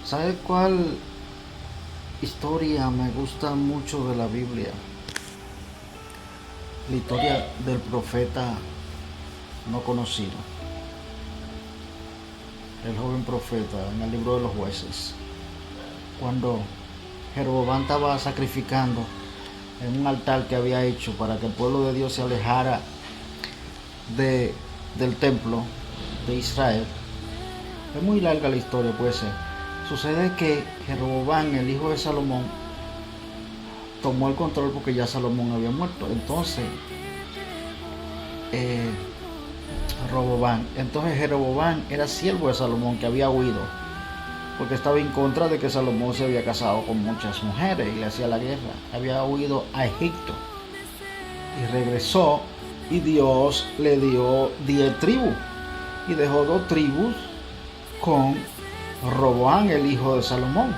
¿Sabes cuál historia me gusta mucho de la Biblia? La historia del profeta no conocido, el joven profeta en el libro de los jueces. Cuando Jeroboam estaba sacrificando en un altar que había hecho para que el pueblo de Dios se alejara del templo de Israel. Es muy larga la historia, puede ser. Sucede que Jeroboam, el hijo de Salomón, tomó el control porque ya Salomón había muerto. Entonces Jeroboam era siervo de Salomón, que había huido porque estaba en contra de que Salomón se había casado con muchas mujeres y le hacía la guerra. Había huido a Egipto y regresó, y Dios le dio 10 tribus y dejó 2 tribus con Roboam, el hijo de Salomón.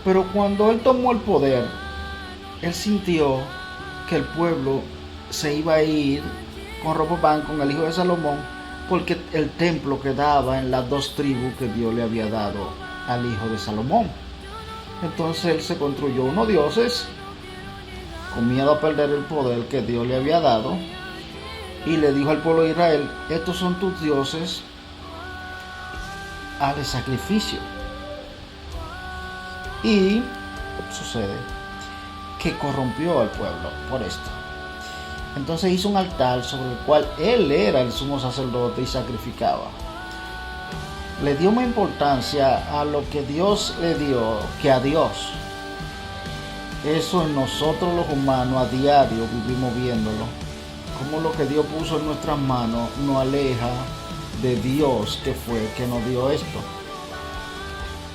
Pero cuando él tomó el poder, él sintió que el pueblo se iba a ir con Roboam, con el hijo de Salomón, porque el templo quedaba en las 2 tribus que Dios le había dado al hijo de Salomón. Entonces él se construyó unos dioses con miedo a perder el poder que Dios le había dado, y le dijo al pueblo de Israel: estos son tus dioses, hazle sacrificio. Y sucede que corrompió al pueblo por esto. Entonces hizo un altar sobre el cual él era el sumo sacerdote y sacrificaba. Le dio más importancia a lo que Dios le dio que a Dios. Eso en nosotros los humanos a diario vivimos viéndolo. Como lo que Dios puso en nuestras manos nos aleja de Dios, que fue que nos dio esto.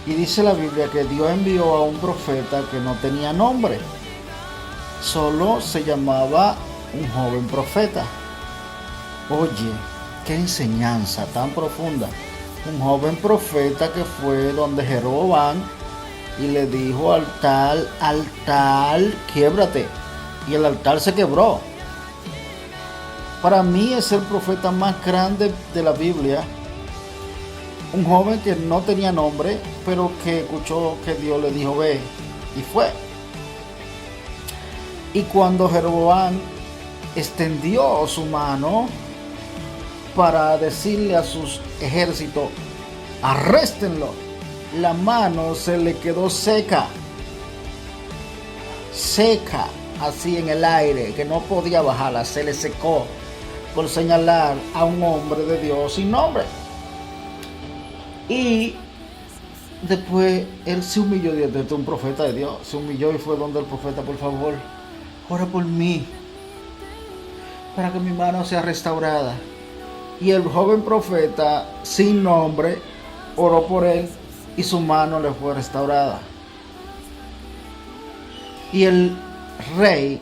Y dice la Biblia que Dios envió a un profeta que no tenía nombre, solo se llamaba un joven profeta. Oye, qué enseñanza tan profunda. Un joven profeta que fue donde Jeroboam y le dijo: altar, quiébrate. Y el altar se quebró. Para mí es el profeta más grande de la Biblia. Un joven que no tenía nombre, pero que escuchó que Dios le dijo: ve, y fue. Y cuando Jeroboam extendió su mano para decirle a sus ejércitos: arréstenlo, la mano se le quedó seca, así en el aire, que no podía bajarla, se le secó por señalar a un hombre de Dios sin nombre. Y después él se humilló desde un profeta de Dios, se humilló y fue donde el profeta: por favor, ora por mí, para que mi mano sea restaurada. Y el joven profeta sin nombre oró por él y su mano le fue restaurada. Y el rey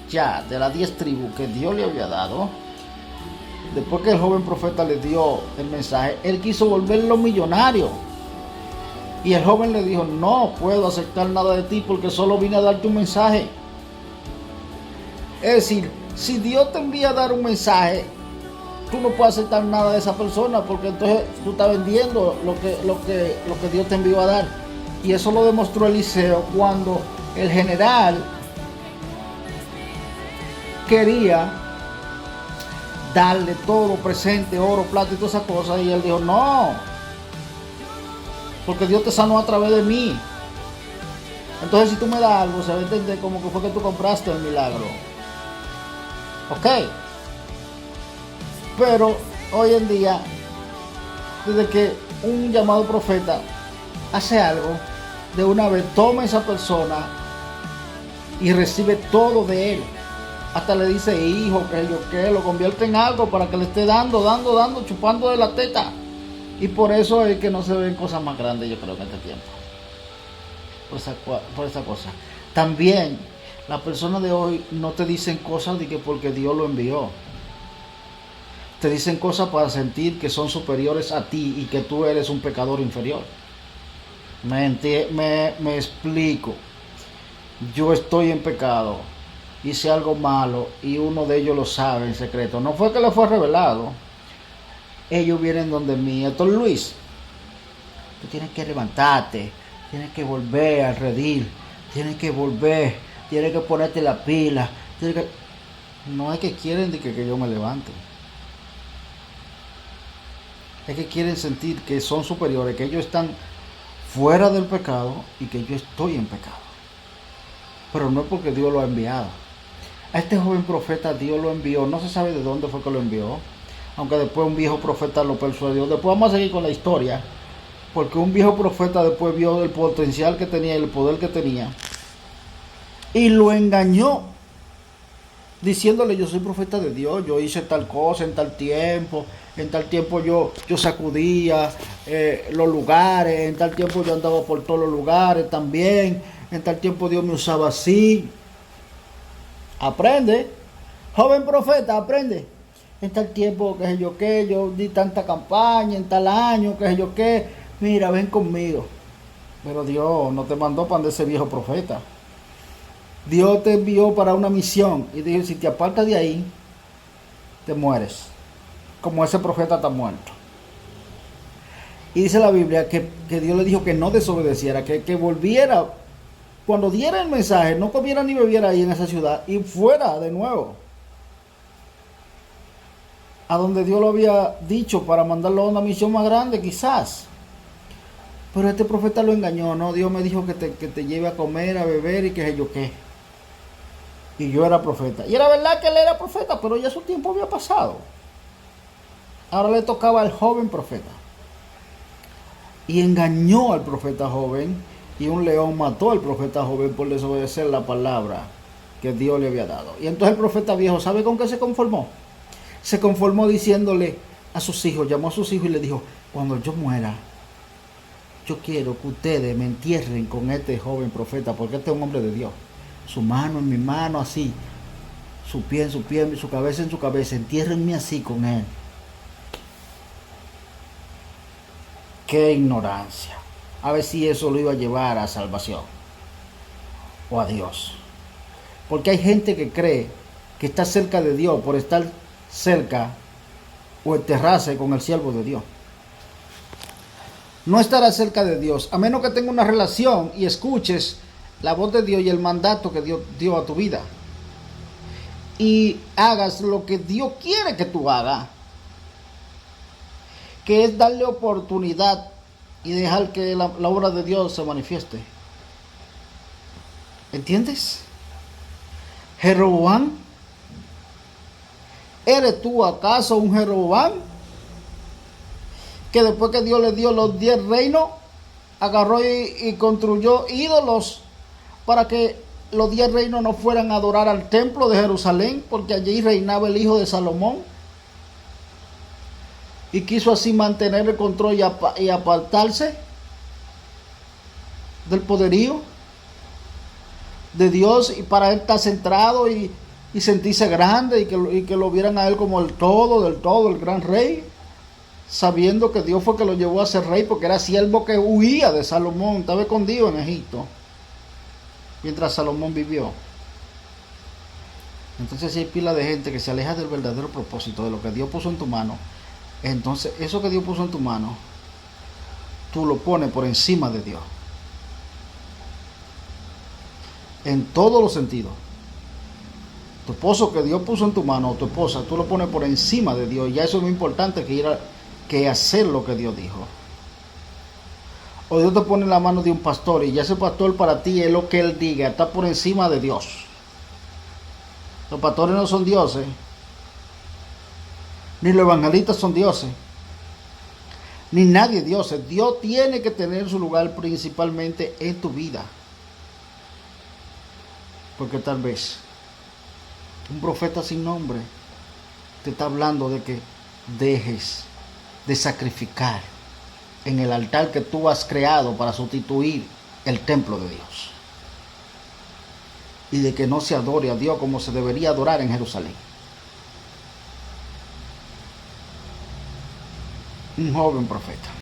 ya de las 10 tribus que Dios le había dado, después que el joven profeta le dio el mensaje, él quiso volverlo millonario. Y el joven le dijo: no puedo aceptar nada de ti porque solo vine a darte un mensaje. Es decir, si Dios te envía a dar un mensaje, tú no puedes aceptar nada de esa persona, porque entonces tú estás vendiendo lo que Dios te envió a dar. Y eso lo demostró Eliseo cuando el general quería darle todo, presente, oro, plata y todas esas cosas, y él dijo: no, porque Dios te sanó a través de mí. Entonces si tú me das algo, se va a entender como que fue que tú compraste el milagro. Ok. Pero hoy en día, desde que un llamado profeta hace algo, de una vez toma a esa persona y recibe todo de él. Hasta le dice hijo, que lo convierte en algo para que le esté dando, chupando de la teta. Y por eso es que no se ven cosas más grandes, yo creo, en este tiempo. Por esa cosa. También las personas de hoy no te dicen cosas de que porque Dios lo envió. Te dicen cosas para sentir que son superiores a ti y que tú eres un pecador inferior. Me explico. Yo estoy en pecado, hice algo malo y uno de ellos lo sabe en secreto. No fue que le fue revelado. Ellos vienen donde mí: Héctor Luis, Tú tienes que levantarte, tienes que volver a redil, tienes que volver, tienes que ponerte la pila. No es que quieren de que yo me levante. Es que quieren sentir que son superiores, que ellos están fuera del pecado y que yo estoy en pecado. Pero no es porque Dios lo ha enviado. A este joven profeta Dios lo envió, no se sabe de dónde fue que lo envió, aunque después un viejo profeta lo persuadió. Después vamos a seguir con la historia, porque un viejo profeta después vio el potencial que tenía y el poder que tenía y lo engañó, diciéndole: yo soy profeta de Dios, yo hice tal cosa en tal tiempo yo sacudía los lugares, en tal tiempo yo andaba por todos los lugares también, en tal tiempo Dios me usaba así. Aprende, joven profeta, aprende. En tal tiempo, qué sé yo qué, yo di tanta campaña, en tal año, qué sé yo qué, mira, ven conmigo. Pero Dios no te mandó para ese viejo profeta. Dios te envió para una misión y dijo: si te apartas de ahí, te mueres, como ese profeta está muerto. Y dice la Biblia que Dios le dijo que no desobedeciera, que volviera, cuando diera el mensaje, no comiera ni bebiera ahí en esa ciudad y fuera de nuevo a donde Dios lo había dicho, para mandarlo a una misión más grande quizás. Pero este profeta lo engañó. No, Dios me dijo que te lleve a comer, a beber y qué sé yo qué. Y yo era profeta. Y era verdad que él era profeta, pero ya su tiempo había pasado. Ahora le tocaba al joven profeta. Y engañó al profeta joven. Y un león mató al profeta joven por desobedecer la palabra que Dios le había dado. Y entonces el profeta viejo, ¿sabe con qué se conformó? Se conformó diciéndole a sus hijos, llamó a sus hijos y le dijo: cuando yo muera, yo quiero que ustedes me entierren con este joven profeta, porque este es un hombre de Dios. Su mano en mi mano, así, su pie en su pie, su cabeza en su cabeza, entiérrenme así con él. Qué ignorancia. A ver si eso lo iba a llevar a salvación o a Dios. Porque hay gente que cree que está cerca de Dios por estar cerca o enterrarse con el siervo de Dios. No estará cerca de Dios a menos que tenga una relación y escuches la voz de Dios y el mandato que Dios dio a tu vida, y hagas lo que Dios quiere que tú hagas, que es darle oportunidad y dejar que la obra de Dios se manifieste. ¿Entiendes? Jeroboam, ¿eres tú acaso un Jeroboam que después que Dios le dio los 10 reinos, agarró y construyó ídolos para que los 10 reinos no fueran a adorar al templo de Jerusalén, porque allí reinaba el hijo de Salomón? Y quiso así mantener el control y apartarse del poderío de Dios, y para él estar centrado y sentirse grande y que lo vieran a él como el todo, el gran rey, sabiendo que Dios fue que lo llevó a ser rey, porque era siervo que huía de Salomón, estaba escondido en Egipto mientras Salomón vivió. Entonces, si hay pila de gente que se aleja del verdadero propósito, de lo que Dios puso en tu mano, entonces eso que Dios puso en tu mano, tú lo pones por encima de Dios, en todos los sentidos. Tu esposo que Dios puso en tu mano, o tu esposa, tú lo pones por encima de Dios. Ya eso es muy importante que hacer lo que Dios dijo. O Dios te pone en la mano de un pastor, y ya ese pastor para ti es lo que él diga, está por encima de Dios. Los pastores no son dioses, ni los evangelistas son dioses, ni nadie es dios. Dios tiene que tener su lugar principalmente en tu vida. Porque tal vez un profeta sin nombre te está hablando de que dejes de sacrificar en el altar que tú has creado para sustituir el templo de Dios, y de que no se adore a Dios como se debería adorar en Jerusalén. Un joven profeta.